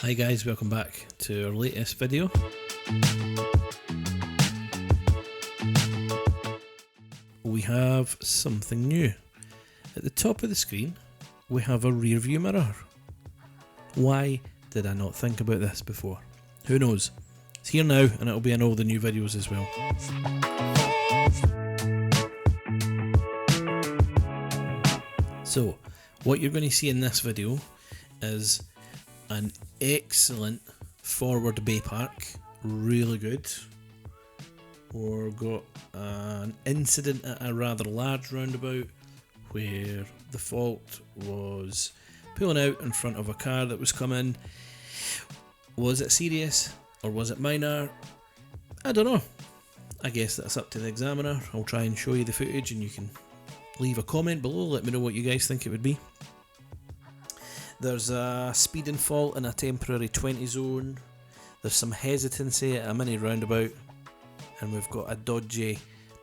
Hi guys, welcome back to our latest video. We have something new. At the top of the screen, we have a rear view mirror. Why did I not think about this before? Who knows? It's here now and it'll be in all the new videos as well. So, what you're going to see in this video is an excellent forward bay park, really good. We've got an incident at a rather large roundabout where the fault was pulling out in front of a car that was coming. Was it serious or was it minor? I don't know. I guess that's up to the examiner. I'll try and show you the footage and you can leave a comment below, let me know what you guys think it would be. There's a speeding fault in a temporary 20 zone. There's some hesitancy at a mini roundabout. And we've got a dodgy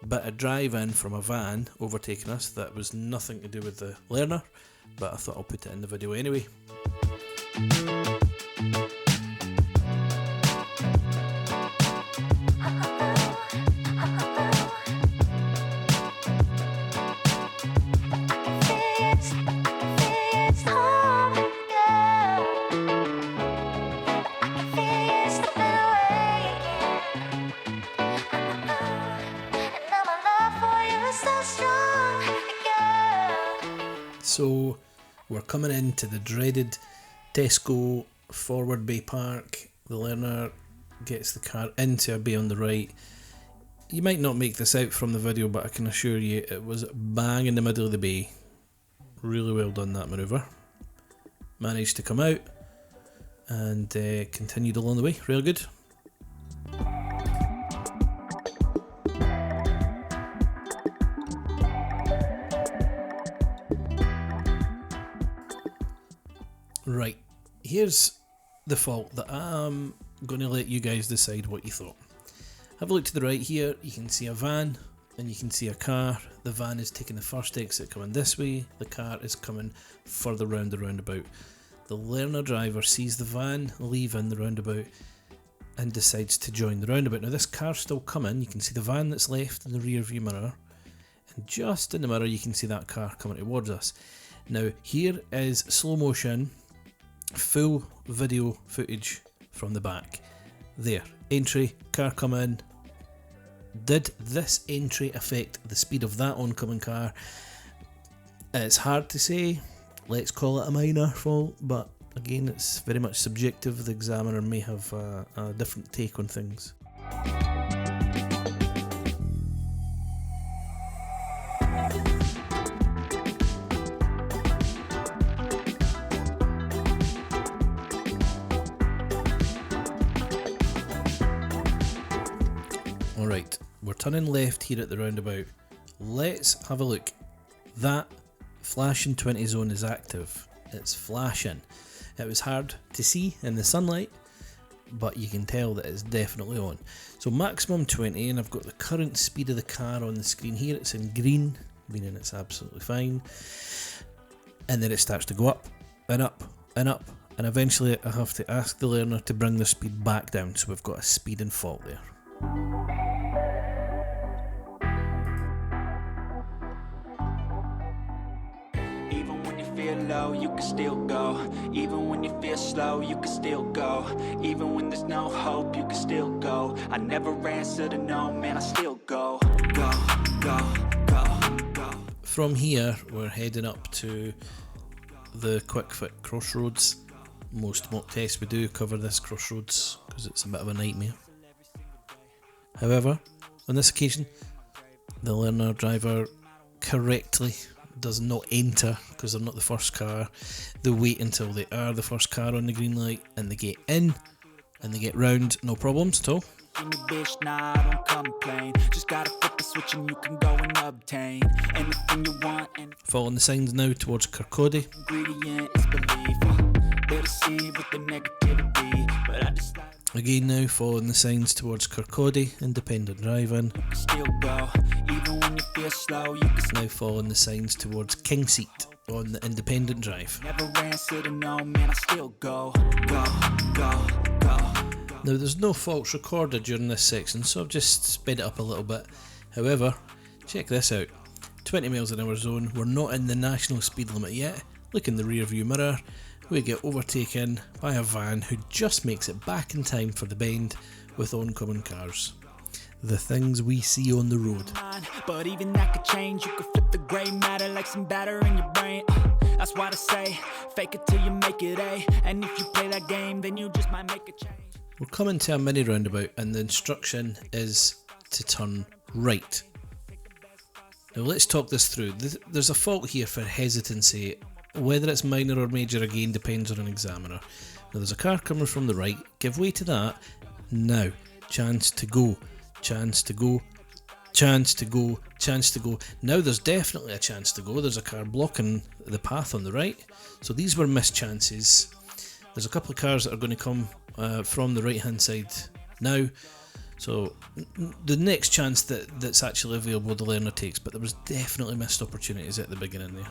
bit of drive-in from a van overtaking us that was nothing to do with the learner, but I thought I'll put it in the video anyway. So we're coming into the dreaded Tesco forward bay park. The learner gets the car into a bay on the right. You might not make this out from the video, but I can assure you it was bang in the middle of the bay. Really well done, that manoeuvre. Managed to come out and continued along the way. Real good. Right, here's the fault that I'm going to let you guys decide what you thought. Have a look to the right here, you can see a van and you can see a car. The van is taking the first exit coming this way, the car is coming further round the roundabout. The learner driver sees the van leaving the roundabout and decides to join the roundabout. Now this car's still coming, you can see the van that's left in the rear view mirror, and just in the mirror you can see that car coming towards us. Now here is slow motion, full video footage from the back. There, entry, car come in. Did this entry affect the speed of that oncoming car? It's hard to say. Let's call it a minor fault, but again it's very much subjective. The examiner may have a different take on things. Alright, we're turning left here at the roundabout. Let's have a look. That flashing 20 zone is active. It's flashing. It was hard to see in the sunlight, but you can tell that it's definitely on. So maximum 20, and I've got the current speed of the car on the screen here. It's in green, meaning it's absolutely fine. And then it starts to go up and up and up, and eventually I have to ask the learner to bring the speed back down, so we've got a speeding fault there. Even when you feel low, you can still go. Even when you feel slow, you can still go. Even when there's no hope, you can still go. I never answer to no, man, I still go. Go, go, go, go. From here, we're heading up to the quick fit crossroads. Most mock tests we do cover this crossroads because it's a bit of a nightmare. However, on this occasion, the learner driver correctly does not enter because they're not the first car. They wait until they are the first car on the green light and they get in and they get round, no problems at all. Bitch, nah, I don't complain. Just gotta flip the switch and you can go and obtain anything you want. Following the signs now towards Kirkcaldy. Ingredient is belief. They'll deceive with the negativity, but I just like. Again now, following the signs towards Kirkcaldy, independent driving. Still go, even when you feel slow, you can Now following the signs towards Kingseat, on the independent drive. Never answer to no, man, I still go, go, go, go. Now there's no faults recorded during this section, so I've just sped it up a little bit. However, check this out. 20 miles an hour zone, we're not in the national speed limit yet. Look in the rear view mirror, we get overtaken by a van who just makes it back in time for the bend with oncoming cars. The things we see on the road. But even that could change, you could flip the grey matter like some batter in your brain. That's why I say, fake it till you make it A. And if you play that game, then you just might make a change. We're coming to a mini roundabout and the instruction is to turn right. Now let's talk this through. There's a fault here for hesitancy. Whether it's minor or major again depends on an examiner. Now there's a car coming from the right, give way to that. Now, chance to go, chance to go, chance to go, chance to go. Now there's definitely a chance to go. There's a car blocking the path on the right. So these were missed chances. There's a couple of cars that are going to come from the right hand side now. So the next chance that's actually available the learner takes, but there was definitely missed opportunities at the beginning there.